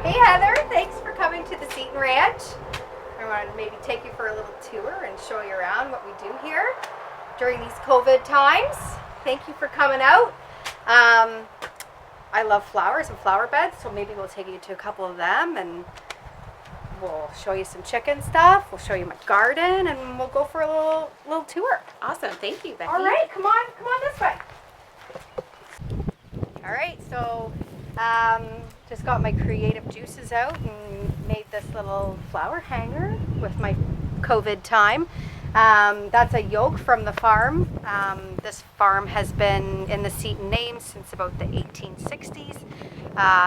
Hey Heather, thanks for coming to the Seaton Ranch. I wanted to maybe take you for a little tour and show you around what we do here during these COVID times. Thank you for coming out. I love flowers and flower beds, so maybe we'll take you to a couple of them and we'll show you some chicken stuff. We'll show you my garden and we'll go for a little tour. Awesome, thank you, Becky. All right, come on this way. All right, so just got my creative juices out and made this little flower hanger with my COVID time. That's a yoke from the farm. This farm has been in the Seaton name since about the 1860s.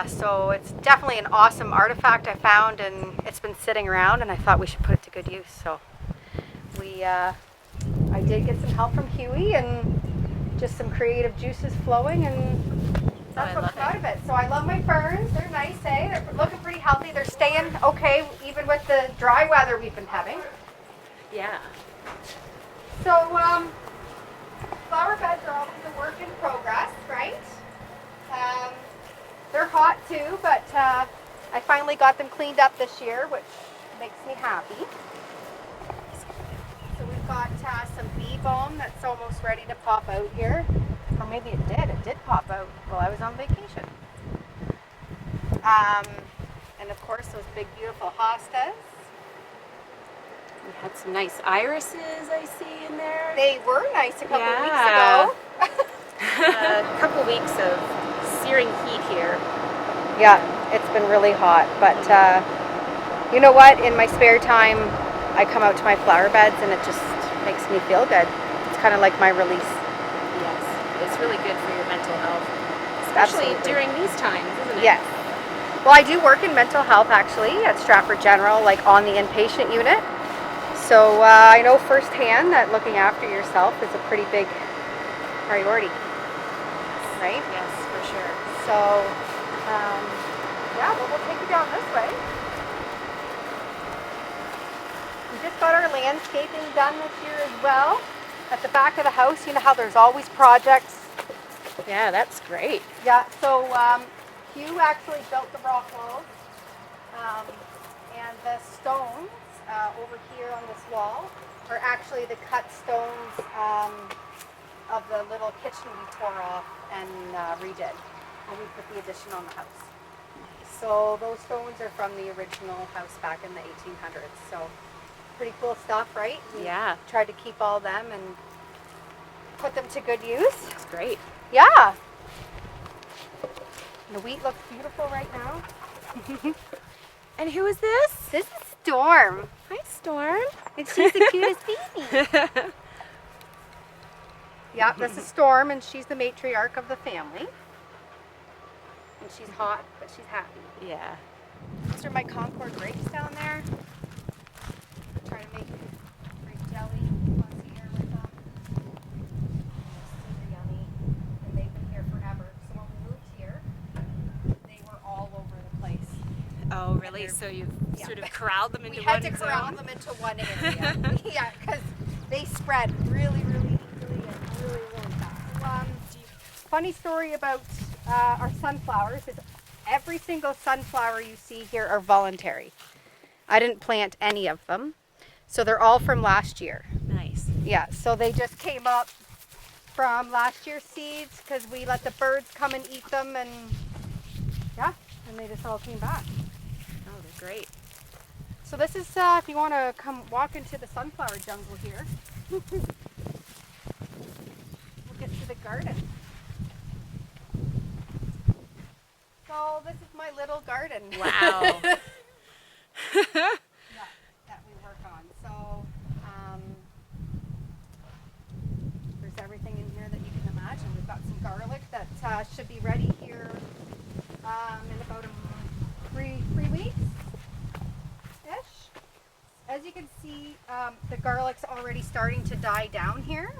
So it's definitely an awesome artifact I found, and it's been sitting around, and I thought we should put it to good use. So I did get some help from Huey and just some creative juices flowing, and that's what came out of it. So I love my ferns. They're nice, eh? They're looking pretty healthy. They're staying okay even with the dry weather we've been having. Yeah. So flower beds are always a work in progress, right? They're hot too, but I finally got them cleaned up this year, which makes me happy. So we've got some bee balm that's almost ready to pop out here. Or maybe it did pop out while I was on vacation. And of course those big beautiful hostas. We had some nice irises I see in there. They were nice a couple weeks ago. A couple weeks of searing heat here. Yeah, it's been really hot, but you know what? In my spare time, I come out to my flower beds and it just makes me feel good. It's kind of like my release. Yes, it's really good for your mental health, especially during these times, isn't it? Yes. Well, I do work in mental health actually at Stratford General, like on the inpatient unit. So I know firsthand that looking after yourself is a pretty big priority, right? Yes, for sure. So, yeah, well, we'll take you down this way. We just got our landscaping done this year as well. At the back of the house, you know how there's always projects. Yeah, that's great. Yeah, so Hugh actually built the rock walls, and the stones over here on this wall are actually the cut stones of the little kitchen we tore off and redid when we put the addition on the house. So those stones are from the original house back in the 1800s. So pretty cool stuff, right? We tried to keep all them and put them to good use. That's great. Yeah. The wheat looks beautiful right now. And who is this? This is Storm. Hi, Storm. And she's the cutest baby. Yeah, this is Storm, and she's the matriarch of the family. And she's hot, but she's happy. Yeah. These are my Concord grapes down there. I'm trying to make grape jelly once a year with them. Super yummy. And they've been here forever. So when we moved here, they were all over the place. Oh, really? So you've sort of corralled them into one zone? We had to corral them into one area. Yeah, because they spread really, really easily and really, really fast. Funny story about our sunflowers is every single sunflower you see here are voluntary. I didn't plant any of them. So they're all from last year. Nice. Yeah, so they just came up from last year's seeds because we let the birds come and eat them, and yeah, and they just all came back. Oh, they're great. So this is, if you want to come walk into the sunflower jungle here, we'll get to the garden. So this is my little garden. Wow. That we work on. So there's everything in here that you can imagine. We've got some garlic that should be ready here in about three weeks. As you can see, the garlic's already starting to die down here,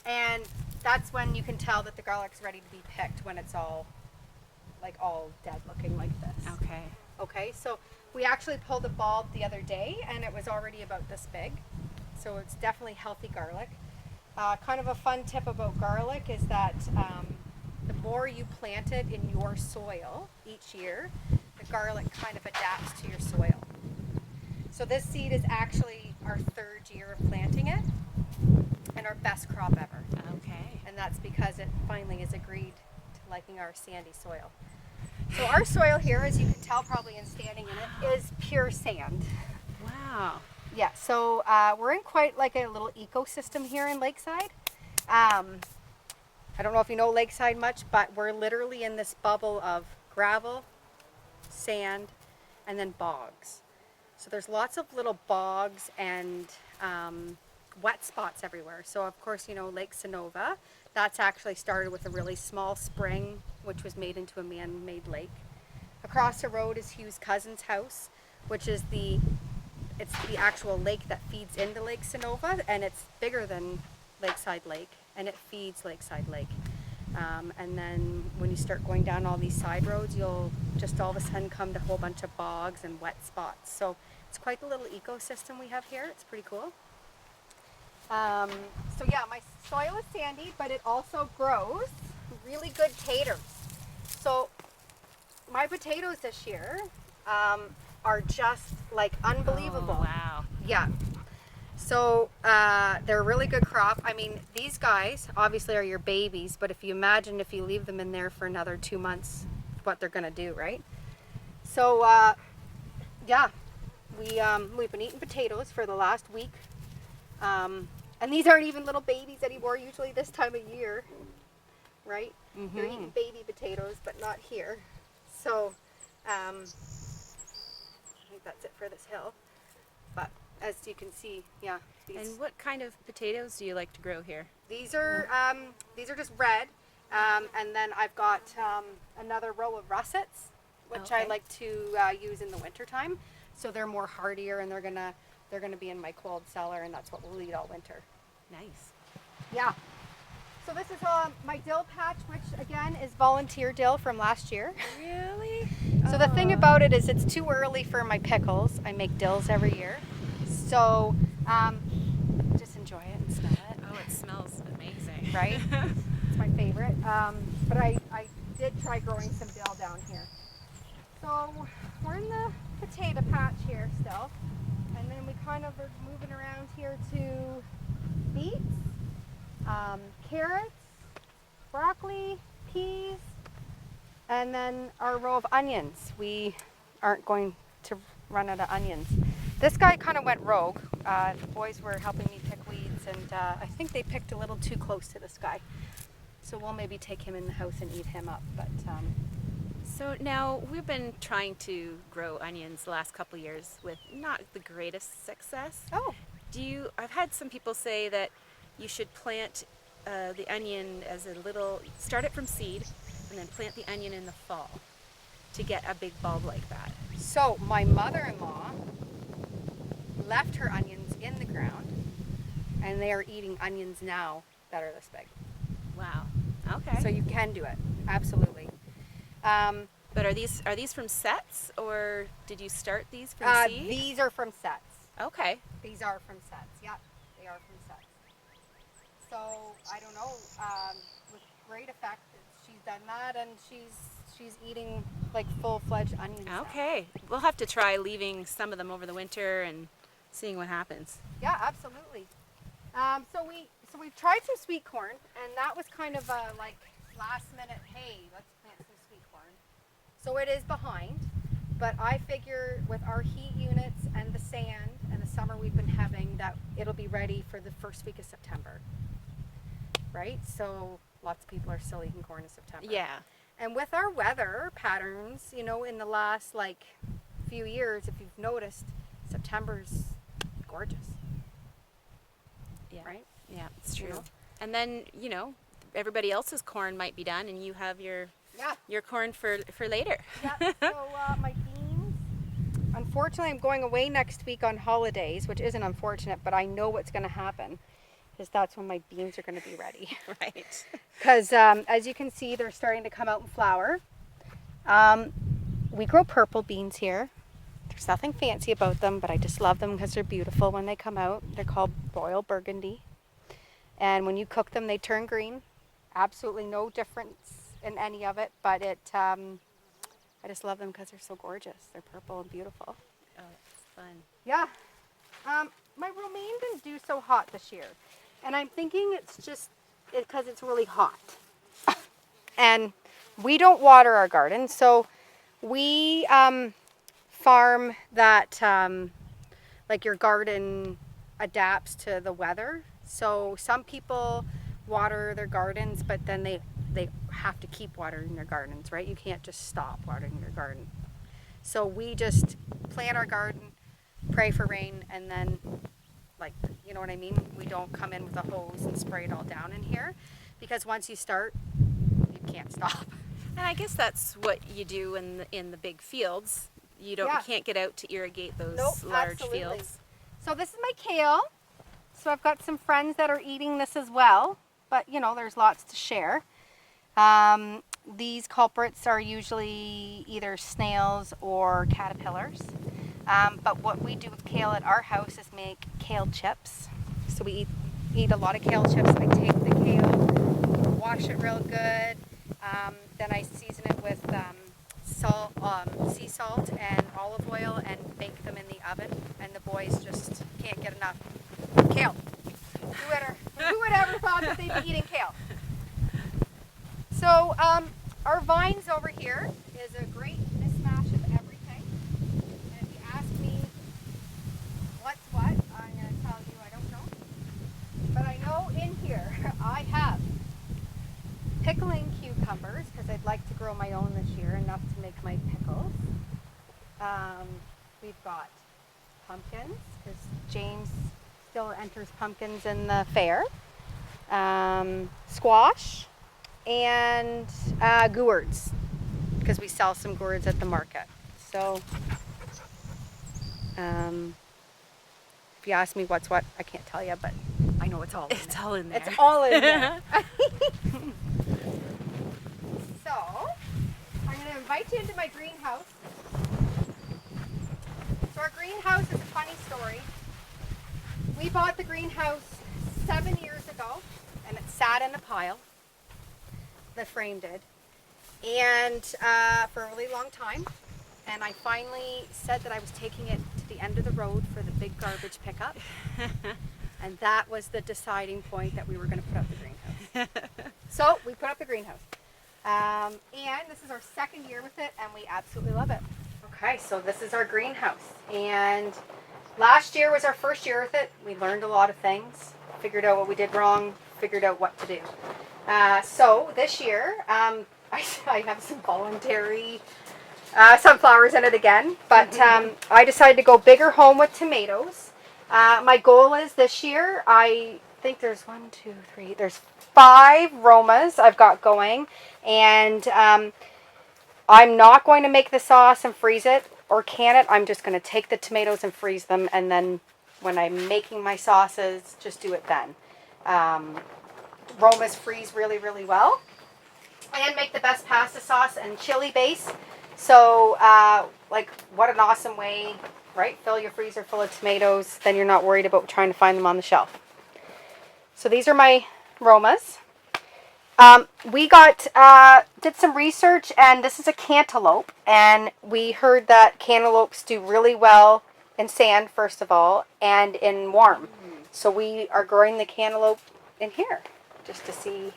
and that's when you can tell that the garlic's ready to be picked, when it's all dead looking like this. Okay. So we actually pulled a bulb the other day, and it was already about this big. So it's definitely healthy garlic. Kind of a fun tip about garlic is that the more you plant it in your soil each year, the garlic kind of adapts to your soil. So this seed is actually our 3rd year of planting it and our best crop ever. Okay. And that's because it finally has agreed to liking our sandy soil. So our soil here, as you can tell probably in standing in it, is pure sand. Wow. Yeah, so we're in quite like a little ecosystem here in Lakeside. I don't know if you know Lakeside much, but we're literally in this bubble of gravel, sand, and then bogs. So there's lots of little bogs and wet spots everywhere. So of course, you know, Lake Sonova, that's actually started with a really small spring, which was made into a man-made lake. Across the road is Hugh's cousin's house, which is it's the actual lake that feeds into Lake Sonova, and it's bigger than Lakeside Lake, and it feeds Lakeside Lake. And then when you start going down all these side roads, you'll just all of a sudden come to a whole bunch of bogs and wet spots. So it's quite the little ecosystem we have here. It's pretty cool. So yeah, my soil is sandy, but it also grows really good taters. So my potatoes this year are just like unbelievable. Oh, wow. Yeah. So they're a really good crop. I mean, these guys obviously are your babies, but if you imagine if you leave them in there for another 2 months, what they're gonna do, right? So yeah, we've been eating potatoes for the last week, and these aren't even little babies anymore. Usually this time of year, right? Mm-hmm. You're eating baby potatoes, but not here. So I think that's it for this hill. But as you can see, yeah. And what kind of potatoes do you like to grow here? These are just red, and then I've got another row of russets, which I Okay. like to use in the wintertime. So they're more hardier, and they're gonna be in my cold cellar, and that's what we'll eat all winter. Nice. Yeah. So this is my dill patch, which again is volunteer dill from last year. Really? So the thing about it is it's too early for my pickles. I make dills every year. So just enjoy it and smell it. Oh, it smells amazing. Right? It's my favorite. But I did try growing some dill down here. So we're in the potato patch here still. And then we kind of are moving around here to beets, carrots, broccoli, peas, and then our row of onions. We aren't going to run out of onions. This guy kind of went rogue. The boys were helping me pick weeds, and I think they picked a little too close to this guy. So we'll maybe take him in the house and eat him up. But So now we've been trying to grow onions the last couple of years with not the greatest success. oh, I've had some people say that you should plant the onion as a little, start it from seed and then plant the onion in the fall to get a big bulb like that. so my mother-in-law left her onions in the ground, and they are eating onions now that are this big. Wow. Okay. So you can do it, absolutely. But are these from sets, or did you start these from seed? These are from sets. Okay. These are from sets. Yeah, they are from sets. So I don't know. With great effect, she's done that, and she's eating like full-fledged onions. now. Okay. We'll have to try leaving some of them over the winter and seeing what happens. Yeah, absolutely. So we've tried some sweet corn, and that was kind of a like last minute. Hey, let's plant some sweet corn. So it is behind, but I figure with our heat units and the sand and the summer we've been having, that it'll be ready for the first week of September. Right? So lots of people are still eating corn in September. Yeah. And with our weather patterns, you know, in the last like few years, if you've noticed, September's gorgeous. Yeah. Right? Yeah, it's true. You know? And then, everybody else's corn might be done and you have your corn for later. Yeah. So my beans. Unfortunately, I'm going away next week on holidays, which isn't unfortunate, but I know what's going to happen, because that's when my beans are going to be ready. Right. Because as you can see, they're starting to come out in flower. We grow purple beans here. They're There's nothing fancy about them, but I just love them because they're beautiful when they come out. They're called Royal Burgundy. And when you cook them, they turn green. Absolutely no difference in any of it, but I just love them because they're so gorgeous. They're purple and beautiful. Oh, that's fun. Yeah. My romaine didn't do so hot this year. And I'm thinking it's just because it's really hot. And we don't water our garden, so we farm that, like your garden adapts to the weather. So some people water their gardens, but then they have to keep watering their gardens, right? You can't just stop watering your garden. So we just plant our garden, pray for rain, and then, like, you know what I mean? We don't come in with a hose and spray it all down in here, because once you start, you can't stop. And I guess that's what you do in the big fields. You can't get out to irrigate those large absolutely. fields. So this is my kale. So I've got some friends that are eating this as well, but you know, there's lots to share. These culprits are usually either snails or caterpillars. But what we do with kale at our house is make kale chips. So we eat a lot of kale chips. I take the kale, wash it real good, then I season it with salt, sea salt and olive oil, and bake them in the oven. And the boys just can't get enough kale. Who would ever thought that they'd be eating kale? So our vines over here is a great mismatch of everything. And if you ask me what's what, I'm going to tell you I don't know. But I know in here I have pickling cucumbers, because I'd like to grow my own this year, enough to make my pickles. We've got pumpkins, because James still enters pumpkins in the fair. Squash and gourds, because we sell some gourds at the market. So if you ask me what's what, I can't tell you, but I know it's all in there. It's all in there. It's all in there. So I'm going to invite you into my greenhouse. So our greenhouse is a funny story. We bought the greenhouse 7 years ago, and it sat in a pile. The frame did. And for a really long time. And I finally said that I was taking it to the end of the road for the big garbage pickup. And that was the deciding point that we were going to put up the greenhouse. So we put up the greenhouse. And this is our second year with it, and we absolutely love it. Okay, so this is our greenhouse. And last year was our first year with it. We learned a lot of things, figured out what we did wrong, figured out what to do. So this year, I have some voluntary sunflowers in it again, but I decided to go bigger home with tomatoes. My goal is this year, I think there's there's 5 Romas I've got going, and I'm not going to make the sauce and freeze it or can it. I'm just going to take the tomatoes and freeze them, and then when I'm making my sauces, just do it then. Romas freeze really, really well, and make the best pasta sauce and chili base. So, like, what an awesome way, right? Fill your freezer full of tomatoes, then you're not worried about trying to find them on the shelf. So these are my Romas. We did some research, and this is a cantaloupe, and we heard that cantaloupes do really well in sand, first of all, and in warm. So we are growing the cantaloupe in here, just to see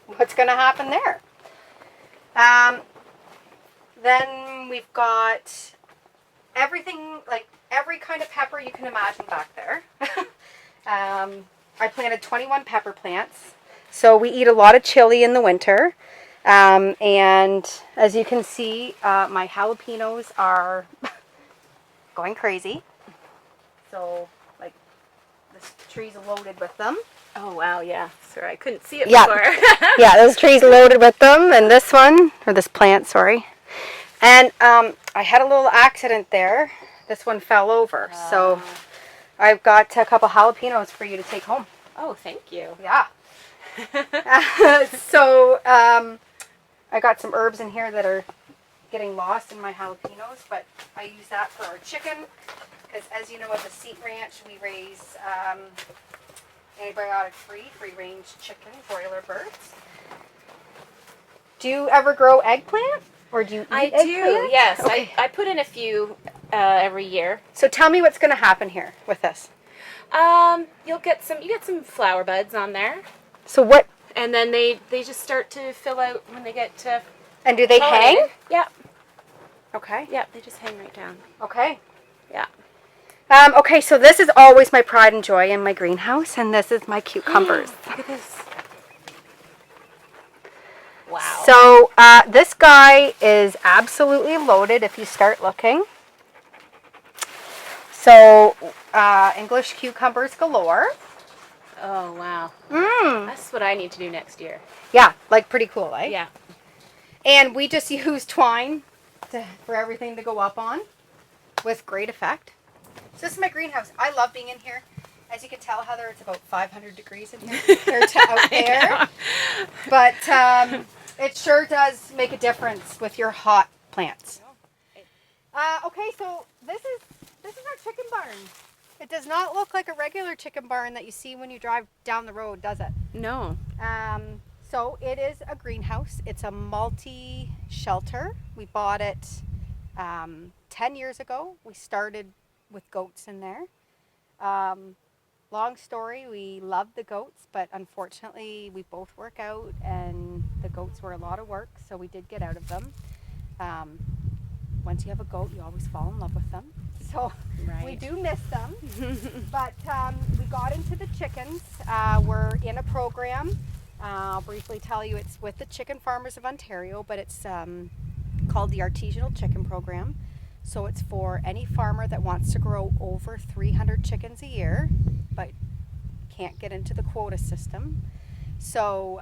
what's going to happen there. Then we've got everything, like every kind of pepper you can imagine back there. I planted 21 pepper plants. So we eat a lot of chili in the winter. And as you can see, my jalapenos are going crazy. So, like, this tree's loaded with them. Oh, wow, yeah. Sorry, I couldn't see it before. Yeah, those trees loaded with them. And this one, or this plant, sorry. And I had a little accident there. This one fell over. So I've got a couple jalapenos for you to take home. Oh, thank you. Yeah. So I got some herbs in here that are getting lost in my jalapenos, but I use that for our chicken because, as you know, at the Seaton Ranch, we raise antibiotic-free, free-range chicken, broiler birds. Do you ever grow eggplant? Or do you eat eggplant? Yes. Okay. I put in a few every year. So tell me what's going to happen here with this. You get some flower buds on there. So what? And then they just start to fill out when they get to. And do they hang? Yeah. Okay. Yeah, they just hang right down. Okay. Yeah. Okay, so this is always my pride and joy in my greenhouse, and this is my cucumbers. Look at this. Wow. So this guy is absolutely loaded if you start looking. So English cucumbers galore. Oh, wow. That's what I need to do next year. Yeah, like pretty cool, eh? Yeah. And we just use twine for everything to go up on with great effect. So this is my greenhouse. I love being in here. As you can tell, Heather, it's about 500 degrees in here compared to out there. But it sure does make a difference with your hot plants. Okay, so this is our chicken barn. It does not look like a regular chicken barn that you see when you drive down the road, does it? No. So it is a greenhouse. It's a multi-shelter. We bought it 10 years ago. We started with goats in there. Long story, we love the goats, but unfortunately we both work out and the goats were a lot of work, so we did get out of them. Once you have a goat, you always fall in love with them. So we do miss them. But we got into the chickens. We're in a program. I'll briefly tell you, it's with the Chicken Farmers of Ontario, but it's called the Artisanal Chicken Program. So it's for any farmer that wants to grow over 300 chickens a year, but can't get into the quota system. So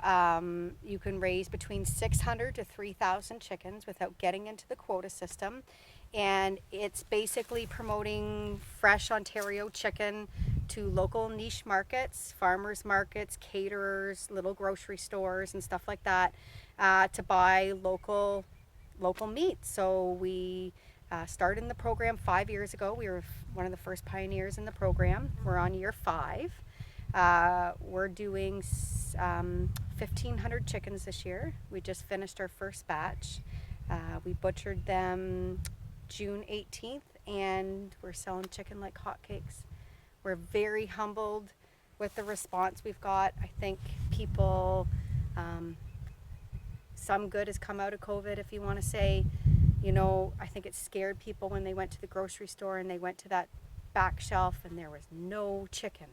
you can raise between 600 to 3,000 chickens without getting into the quota system. And it's basically promoting fresh Ontario chicken to local niche markets, farmers markets, caterers, little grocery stores and stuff like that to buy local meat. So we started in the program 5 years ago. We were one of the first pioneers in the program. We're on year 5. We're doing 1,500 chickens this year. We just finished our first batch. We butchered them June 18th, and we're selling chicken like hotcakes. We're very humbled with the response we've got. I think people, some good has come out of COVID, if you want to say. You know, I think it scared people when they went to the grocery store and they went to that back shelf and there was no chicken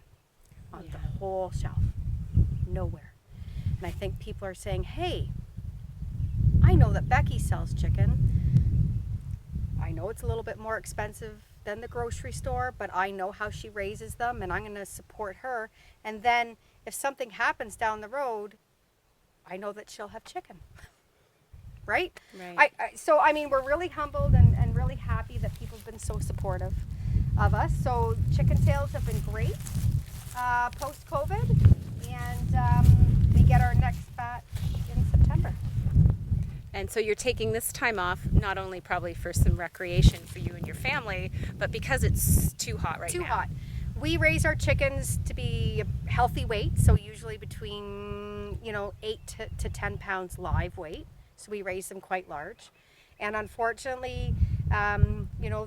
on the whole shelf. Nowhere. And I think people are saying, hey, I know that Becky sells chicken. I know it's a little bit more expensive than the grocery store, but I know how she raises them and I'm going to support her. And then if something happens down the road, I know that she'll have chicken. Right? So, I mean, we're really humbled and really happy that people have been so supportive of us. So chicken sales have been great post-COVID, and we get our next batch in September. And so you're taking this time off, not only probably for some recreation for you and your family, but because it's too hot right now. Too hot. We raise our chickens to be a healthy weight, so usually between 8 to 10 pounds live weight. So we raise them quite large. And unfortunately,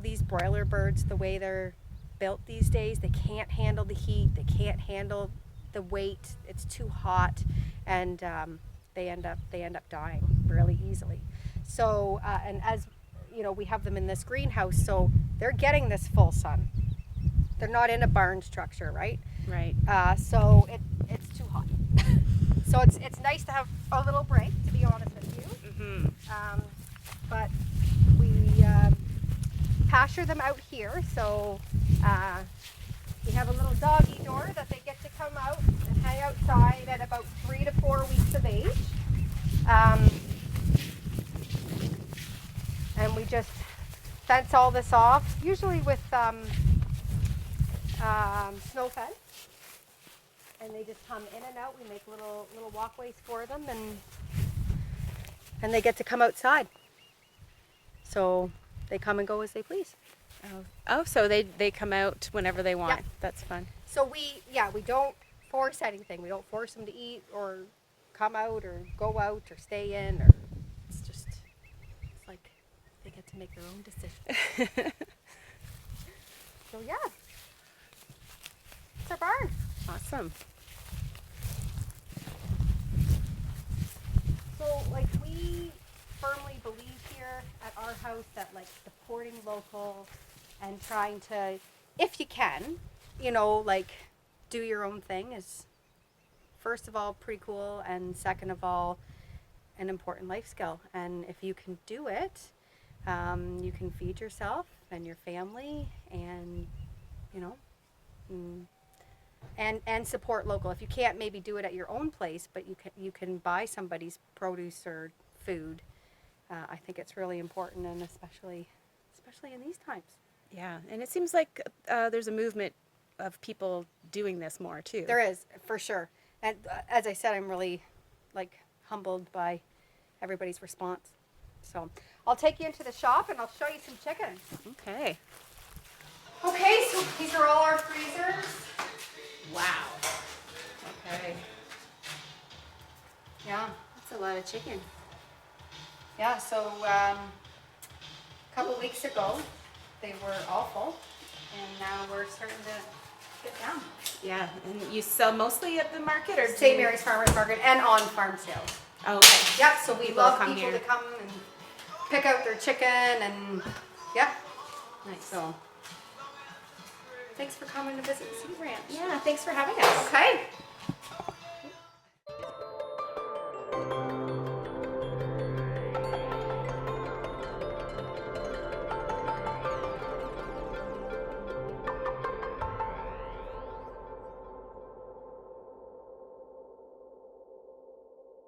these broiler birds, the way they're built these days, they can't handle the heat, they can't handle the weight, it's too hot, and they end up dying really easily. So, and as you know, we have them in this greenhouse, so they're getting this full sun. They're not in a barn structure, right? Right. So it's too hot. So it's nice to have a little break, to be honest with you. But we pasture them out here, so we have a little doggy door that they get to come out and hang outside at about 3 to 4 weeks of age. And we just fence all this off, usually with snow fence. And they just come in and out. We make little walkways for them, and they get to come outside. So they come and go as they please. Oh, so they come out whenever they want. Yeah. That's fun. So we don't force anything. We don't force them to eat or come out or go out or stay in, or it's like they get to make their own decisions. So yeah, it's our barn. Awesome. So like we firmly believe here at our house that like supporting local and trying to, if you can, like do your own thing is first of all pretty cool, and second of all an important life skill. And if you can do it, you can feed yourself and your family, and and support local. If you can't maybe do it at your own place, but you can buy somebody's produce or food. I think it's really important, and especially in these times. Yeah, and it seems like there's a movement of people doing this more too. There is, for sure. And as I said, I'm really humbled by everybody's response. So I'll take you into the shop and I'll show you some chicken. Okay. Okay, so these are all our freezers. Wow. Okay. Yeah. That's a lot of chicken. Yeah, so a couple weeks ago they were awful, and now we're starting to get down. Yeah, and you sell mostly at the market, or St. Mary's Farmers Market and on farm sales. Oh, okay. Yeah, so we love come people here. to come and pick out their chicken, and yeah. Nice. So thanks for coming to visit Seaton Ranch. Yeah, thanks for having us. Okay.